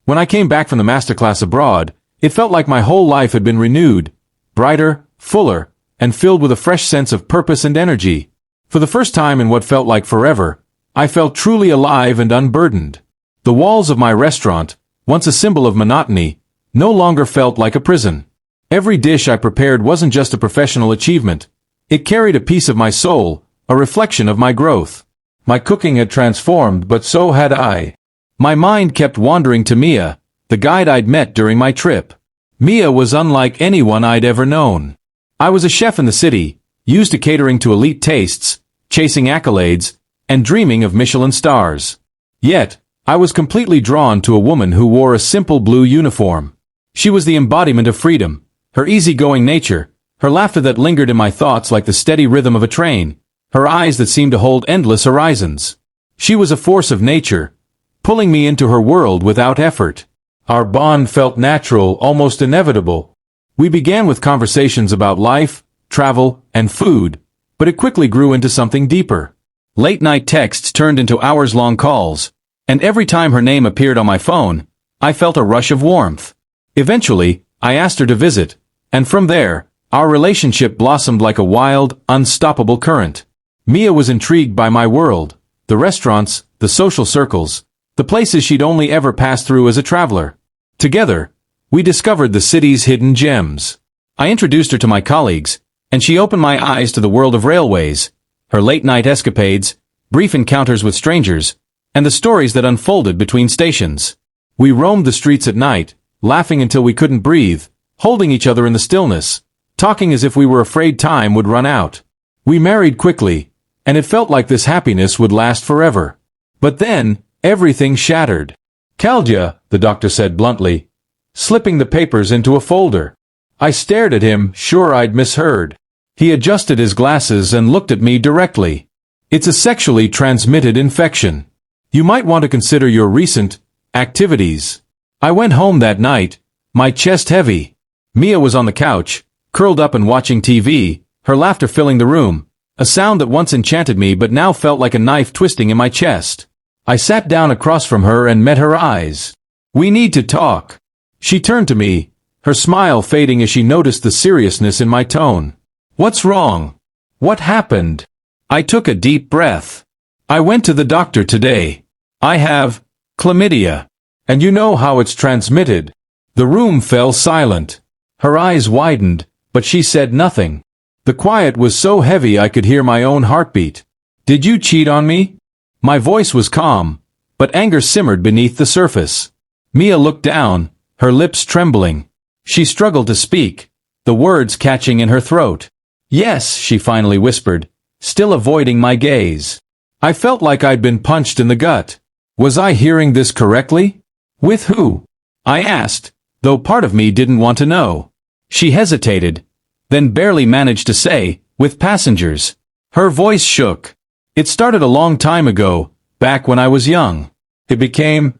When I came back from the masterclass abroad, it felt like my whole life had been renewed, brighter, fuller, and filled with a fresh sense of purpose and energy. For the first time in what felt like forever, I felt truly alive and unburdened. The walls of my restaurant, once a symbol of monotony, no longer felt like a prison. Every dish I prepared wasn't just a professional achievement. It carried a piece of my soul, a reflection of my growth. My cooking had transformed, but so had I. My mind kept wandering to Mia, the guide I'd met during my trip. Mia was unlike anyone I'd ever known. I was a chef in the city, used to catering to elite tastes, chasing accolades, and dreaming of Michelin stars. Yet, I was completely drawn to a woman who wore a simple blue uniform. She was the embodiment of freedom, her easygoing nature, her laughter that lingered in my thoughts like the steady rhythm of a train, her eyes that seemed to hold endless horizons. She was a force of nature, pulling me into her world without effort. Our bond felt natural, almost inevitable. We began with conversations about life, travel, and food, but it quickly grew into something deeper. Late-night texts turned into hours-long calls, and every time her name appeared on my phone, I felt a rush of warmth. Eventually, I asked her to visit, and from there, our relationship blossomed like a wild, unstoppable current. Mia was intrigued by my world, the restaurants, the social circles, the places she'd only ever passed through as a traveler. Together, we discovered the city's hidden gems. I introduced her to my colleagues, and she opened my eyes to the world of railways, her late-night escapades, brief encounters with strangers, and the stories that unfolded between stations. We roamed the streets at night, laughing until we couldn't breathe, holding each other in the stillness, talking as if we were afraid time would run out. We married quickly, and it felt like this happiness would last forever. But then, everything shattered. "Caldia," the doctor said bluntly, slipping the papers into a folder. I stared at him, sure I'd misheard. He adjusted his glasses and looked at me directly. "It's a sexually transmitted infection. You might want to consider your recent activities." I went home that night, my chest heavy. Mia was on the couch, curled up and watching TV, her laughter filling the room, a sound that once enchanted me but now felt like a knife twisting in my chest. I sat down across from her and met her eyes. "We need to talk." She turned to me, her smile fading as she noticed the seriousness in my tone. "What's wrong? What happened?" I took a deep breath. "I went to the doctor today. I have chlamydia. And you know how it's transmitted." The room fell silent. Her eyes widened, but she said nothing. The quiet was so heavy I could hear my own heartbeat. "Did you cheat on me?" My voice was calm, but anger simmered beneath the surface. Mia looked down, her lips trembling. She struggled to speak, the words catching in her throat. "Yes," she finally whispered, still avoiding my gaze. I felt like I'd been punched in the gut. Was I hearing this correctly? "With who?" I asked, though part of me didn't want to know. She hesitated, then barely managed to say, "With passengers." Her voice shook. "It started a long time ago, back when I was young. It became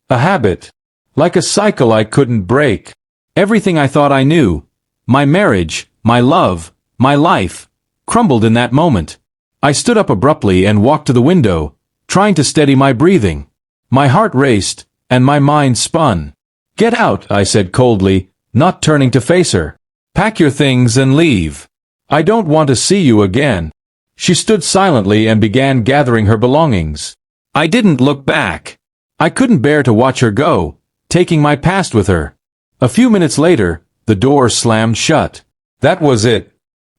a habit, like a cycle I couldn't break. Everything I thought I knew, my marriage, my love, my life, crumbled in that moment." I stood up abruptly and walked to the window, trying to steady my breathing. My heart raced, and my mind spun. "Get out," I said coldly, not turning to face her. "Pack your things and leave. I don't want to see you again." She stood silently and began gathering her belongings. I didn't look back. I couldn't bear to watch her go, taking my past with her. A few minutes later, the door slammed shut. That was it.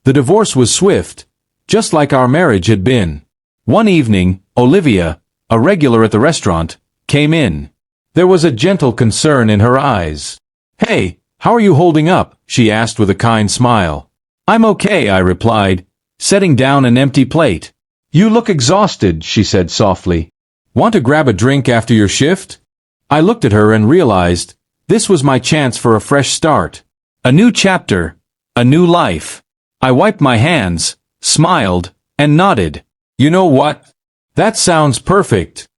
The divorce was swift, just like our marriage had been. One evening, Olivia, a regular at the restaurant, came in. There was a gentle concern in her eyes. "Hey, how are you holding up?" she asked with a kind smile. "I'm okay," I replied, setting down an empty plate. "You look exhausted," she said softly. "Want to grab a drink after your shift?" I looked at her and realized this was my chance for a fresh start. A new chapter, a new life. I wiped my hands, smiled, and nodded. "You know what? That sounds perfect."